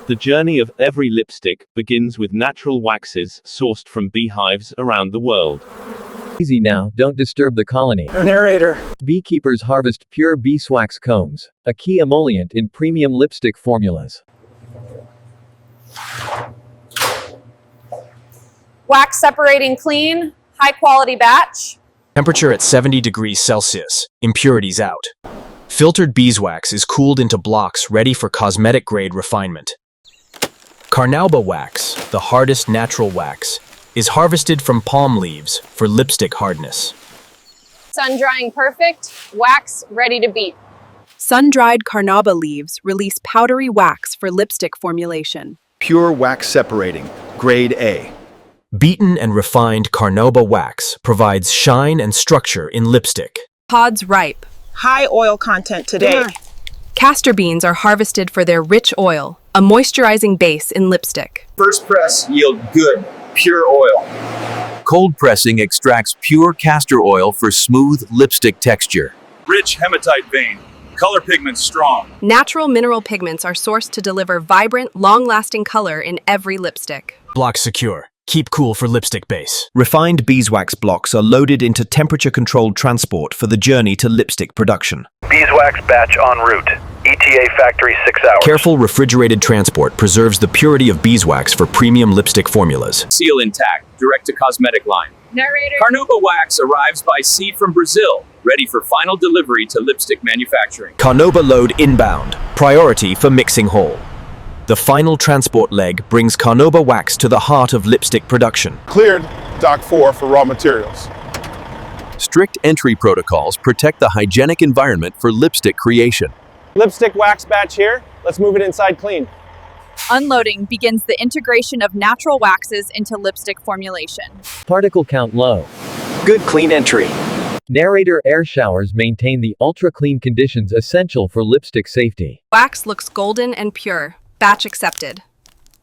The journey of every lipstick begins with natural waxes sourced from beehives around the world. Easy now, don't disturb the colony. Narrator. Beekeepers harvest pure beeswax combs, a key emollient in premium lipstick formulas. Wax separating clean, high quality batch. Temperature at 70 degrees Celsius. Impurities out. Filtered beeswax is cooled into blocks ready for cosmetic grade refinement. Carnauba wax, the hardest natural wax, is harvested from palm leaves for lipstick hardness. Sun drying perfect, wax ready to beat. Sun-dried carnauba leaves release powdery wax for lipstick formulation. Pure wax separating, grade A. Beaten and refined carnauba wax provides shine and structure in lipstick. Pods ripe. High oil content today. Castor beans are harvested for their rich oil, a moisturizing base in lipstick. First press yield good, pure oil. Cold pressing extracts pure castor oil for smooth lipstick texture. Rich hematite vein, color pigments strong. Natural mineral pigments are sourced to deliver vibrant, long-lasting color in every lipstick. Block secure. Keep cool for lipstick base. Refined beeswax blocks are loaded into temperature-controlled transport for the journey to lipstick production. Beeswax batch en route. ETA factory 6 hours. Careful refrigerated transport preserves the purity of beeswax for premium lipstick formulas. Seal intact, direct to cosmetic line. Narrator. Carnauba wax arrives by sea from Brazil, ready for final delivery to lipstick manufacturing. Carnauba load inbound, priority for mixing hall. The final transport leg brings carnauba wax to the heart of lipstick production. Cleared, Dock 4 for raw materials. Strict entry protocols protect the hygienic environment for lipstick creation. Lipstick wax batch here. Let's move it inside clean. Unloading begins the integration of natural waxes into lipstick formulation. Particle count low. Good clean entry. Narrator air showers maintain the ultra-clean conditions essential for lipstick safety. Wax looks golden and pure. Batch accepted.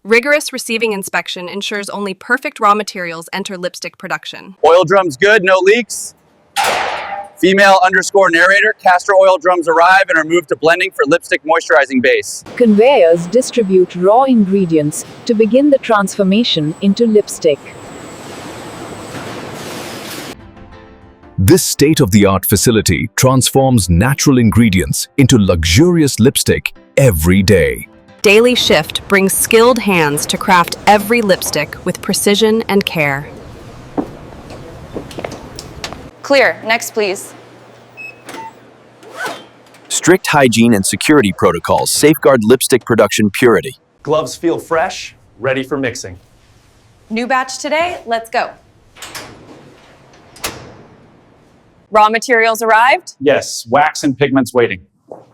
Rigorous receiving inspection ensures only perfect raw materials enter lipstick production. Oil drums good, no leaks. Female_narrator, castor oil drums arrive and are moved to blending for lipstick moisturizing base. Conveyors distribute raw ingredients to begin the transformation into lipstick. This state-of-the-art facility transforms natural ingredients into luxurious lipstick every day. Daily shift brings skilled hands to craft every lipstick with precision and care. Clear. Next, please. Strict hygiene and security protocols safeguard lipstick production purity. Gloves feel fresh, ready for mixing. New batch today. Let's go. Raw materials arrived. Yes, wax and pigments waiting.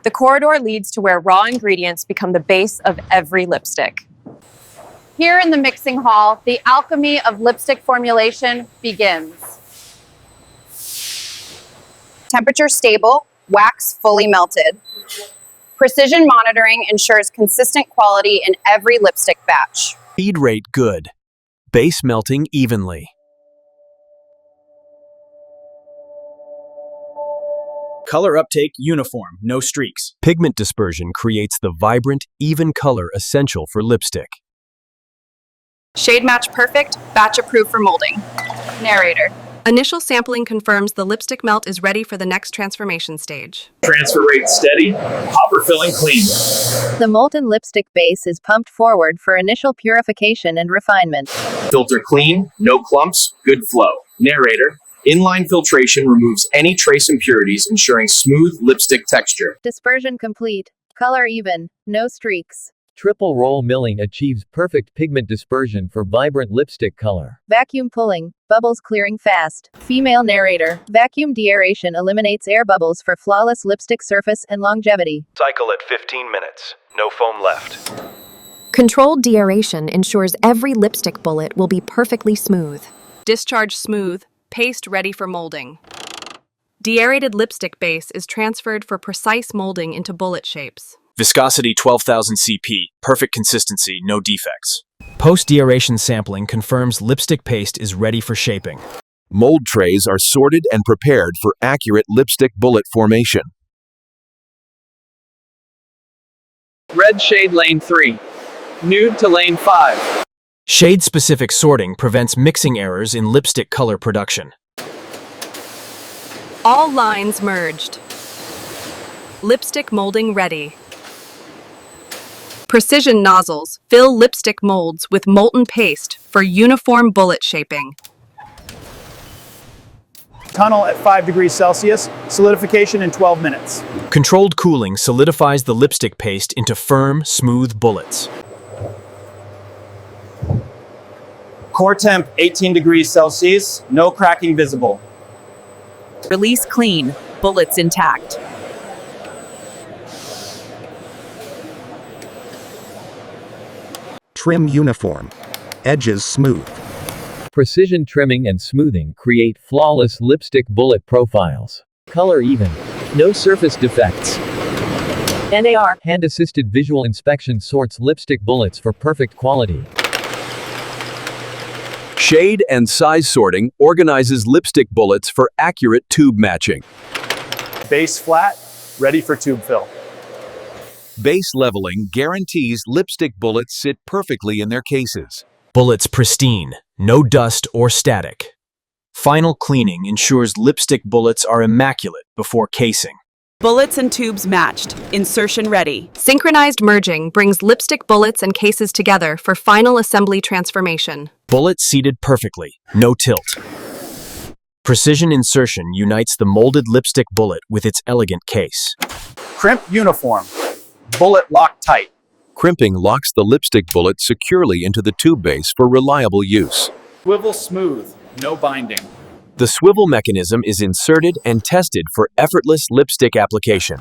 The corridor leads to where raw ingredients become the base of every lipstick. Here in the mixing hall, the alchemy of lipstick formulation begins. Temperature stable, wax fully melted. Precision monitoring ensures consistent quality in every lipstick batch. Feed rate good. Base melting evenly. Color uptake uniform, no streaks. Pigment dispersion creates the vibrant, even color essential for lipstick. Shade match perfect, batch approved for molding. Narrator. Initial sampling confirms the lipstick melt is ready for the next transformation stage. Transfer rate steady, hopper filling clean. The molten lipstick base is pumped forward for initial purification and refinement. Filter clean, no clumps, good flow. Narrator. Inline filtration removes any trace impurities, ensuring smooth lipstick texture. Dispersion complete. Color even. No streaks. Triple roll milling achieves perfect pigment dispersion for vibrant lipstick color. Vacuum pulling. Bubbles clearing fast. Female narrator. Vacuum deaeration eliminates air bubbles for flawless lipstick surface and longevity. Cycle at 15 minutes. No foam left. Controlled deaeration ensures every lipstick bullet will be perfectly smooth. Discharge smooth. Paste ready for molding. Deaerated lipstick base is transferred for precise molding into bullet shapes. Viscosity 12,000 CP, perfect consistency, no defects. Post-deaeration sampling confirms lipstick paste is ready for shaping. Mold trays are sorted and prepared for accurate lipstick bullet formation. Red shade lane 3. Nude to lane 5. Shade-specific sorting prevents mixing errors in lipstick color production. All lines merged. Lipstick molding ready. Precision nozzles fill lipstick molds with molten paste for uniform bullet shaping. Tunnel at 5 degrees Celsius, solidification in 12 minutes. Controlled cooling solidifies the lipstick paste into firm, smooth bullets. Core temp 18 degrees Celsius, no cracking visible. Release clean, bullets intact. Trim uniform. Edges smooth. Precision trimming and smoothing create flawless lipstick bullet profiles. Color even. No surface defects. NAR hand-assisted visual inspection sorts lipstick bullets for perfect quality. Shade and size sorting organizes lipstick bullets for accurate tube matching. Base flat, ready for tube fill. Base leveling guarantees lipstick bullets sit perfectly in their cases. Bullets pristine, no dust or static. Final cleaning ensures lipstick bullets are immaculate before casing. Bullets and tubes matched. Insertion ready. Synchronized merging brings lipstick bullets and cases together for final assembly transformation. Bullet seated perfectly, no tilt. Precision insertion unites the molded lipstick bullet with its elegant case. Crimp uniform. Bullet locked tight. Crimping locks the lipstick bullet securely into the tube base for reliable use. Swivel smooth, no binding. The swivel mechanism is inserted and tested for effortless lipstick application.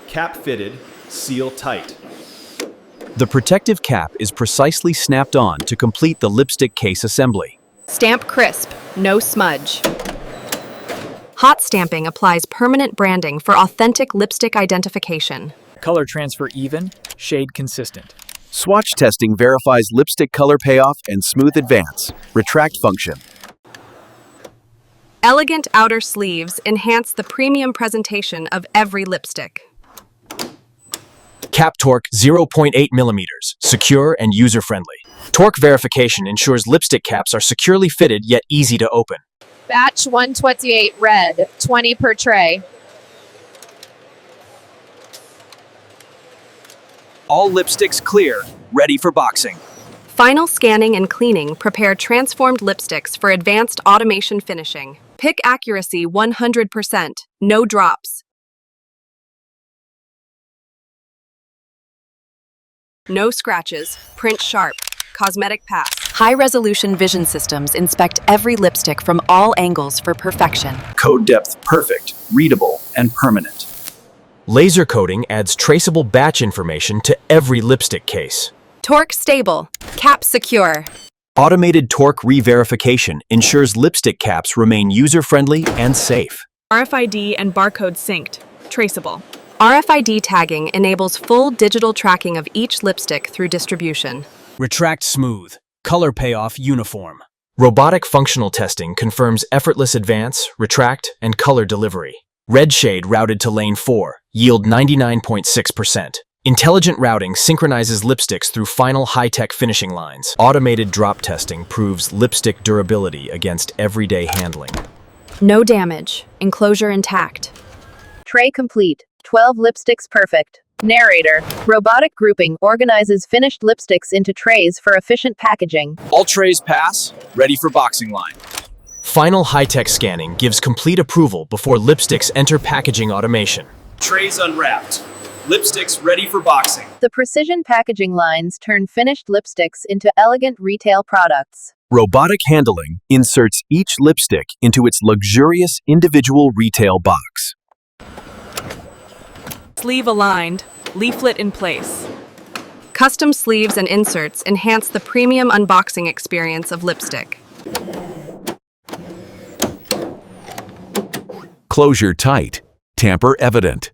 Cap fitted, seal tight. The protective cap is precisely snapped on to complete the lipstick case assembly. Stamp crisp, no smudge. Hot stamping applies permanent branding for authentic lipstick identification. Color transfer even, shade consistent. Swatch testing verifies lipstick color payoff and smooth advance. Retract function. Elegant outer sleeves enhance the premium presentation of every lipstick. Cap torque 0.8 millimeters, secure and user-friendly. Torque verification ensures lipstick caps are securely fitted yet easy to open. Batch 128 red, 20 per tray. All lipsticks clear, ready for boxing. Final scanning and cleaning prepare transformed lipsticks for advanced automation finishing. Pick accuracy 100%, no drops. No scratches, print sharp, cosmetic pass. High-resolution vision systems inspect every lipstick from all angles for perfection. Code depth perfect, readable, and permanent. Laser coating adds traceable batch information to every lipstick case. Torque stable, cap secure. Automated torque re-verification ensures lipstick caps remain user-friendly and safe. RFID and barcode synced. Traceable. RFID tagging enables full digital tracking of each lipstick through distribution. Retract smooth, color payoff uniform. Robotic functional testing confirms effortless advance, retract, and color delivery. Red shade routed to lane 4, yield 99.6%. Intelligent routing synchronizes lipsticks through final high-tech finishing lines. Automated drop testing proves lipstick durability against everyday handling. No damage, enclosure intact. Tray complete. 12 lipsticks perfect. Narrator. Robotic grouping organizes finished lipsticks into trays for efficient packaging. All trays pass, ready for boxing line. Final high-tech scanning gives complete approval before lipsticks enter packaging automation. Trays unwrapped. Lipsticks ready for boxing. The precision packaging lines turn finished lipsticks into elegant retail products. Robotic handling inserts each lipstick into its luxurious individual retail box. Sleeve aligned, leaflet in place. Custom sleeves and inserts enhance the premium unboxing experience of lipstick. Closure tight. Tamper evident.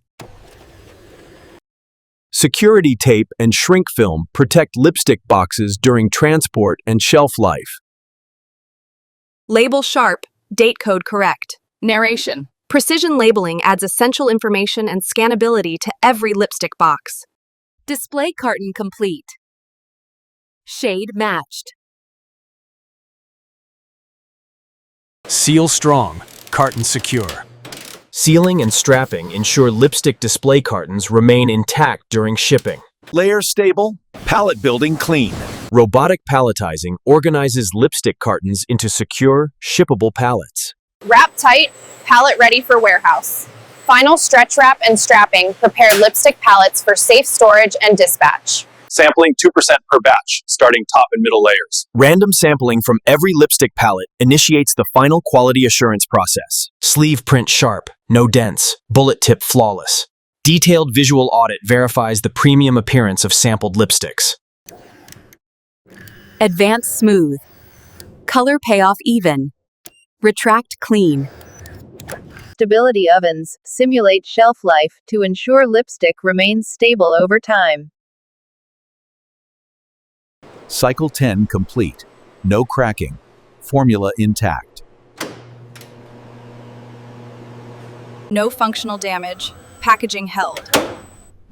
Security tape and shrink film protect lipstick boxes during transport and shelf life. Label sharp, date code correct. Narration. Precision labeling adds essential information and scannability to every lipstick box. Display carton complete. Shade matched. Seal strong, carton secure. Sealing and strapping ensure lipstick display cartons remain intact during shipping. Layer stable, pallet building clean. Robotic palletizing organizes lipstick cartons into secure, shippable pallets. Wrap tight, pallet ready for warehouse. Final stretch wrap and strapping prepare lipstick pallets for safe storage and dispatch. Sampling 2% per batch, starting top and middle layers. Random sampling from every lipstick pallet initiates the final quality assurance process. Sleeve print sharp, no dents, bullet tip flawless. Detailed visual audit verifies the premium appearance of sampled lipsticks. Advance smooth. Color payoff even. Retract clean. Stability ovens simulate shelf life to ensure lipstick remains stable over time. Cycle 10 complete. No cracking. Formula intact. No functional damage. Packaging held.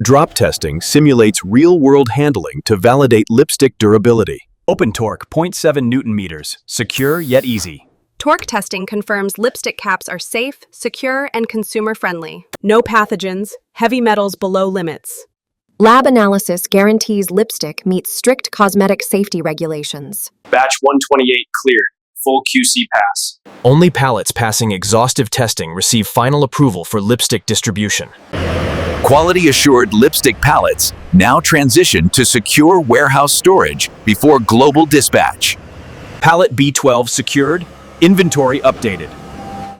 Drop testing simulates real-world handling to validate lipstick durability. Open torque 0.7 Newton meters. Secure yet easy. Torque testing confirms lipstick caps are safe, secure, and consumer-friendly. No pathogens, heavy metals below limits. Lab analysis guarantees lipstick meets strict cosmetic safety regulations. Batch 128 cleared. Full QC pass. Only pallets passing exhaustive testing receive final approval for lipstick distribution. Quality assured lipstick pallets now transition to secure warehouse storage before global dispatch. Pallet B12 secured, inventory updated.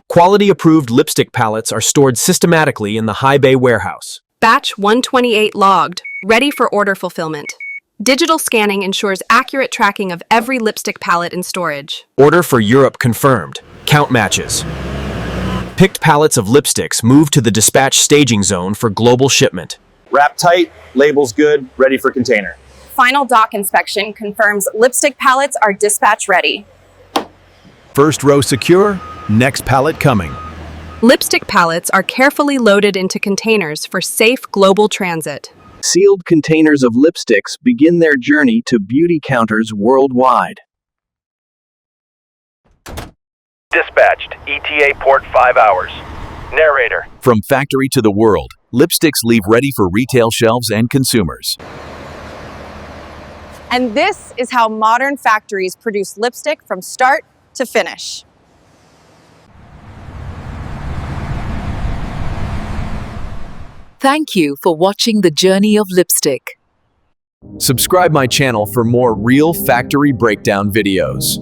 Quality approved lipstick pallets are stored systematically in the high bay warehouse. Batch 128 logged, ready for order fulfillment. Digital scanning ensures accurate tracking of every lipstick pallet in storage. Order for Europe confirmed. Count matches. Picked pallets of lipsticks move to the dispatch staging zone for global shipment. Wrap tight, labels good, ready for container. Final dock inspection confirms lipstick pallets are dispatch ready. First row secure, next pallet coming. Lipstick pallets are carefully loaded into containers for safe global transit. Sealed containers of lipsticks begin their journey to beauty counters worldwide. Dispatched. ETA port 5 hours. Narrator. From factory to the world, lipsticks leave ready for retail shelves and consumers. And this is how modern factories produce lipstick from start to finish. Thank you for watching the journey of lipstick. Subscribe my channel for more real factory breakdown videos.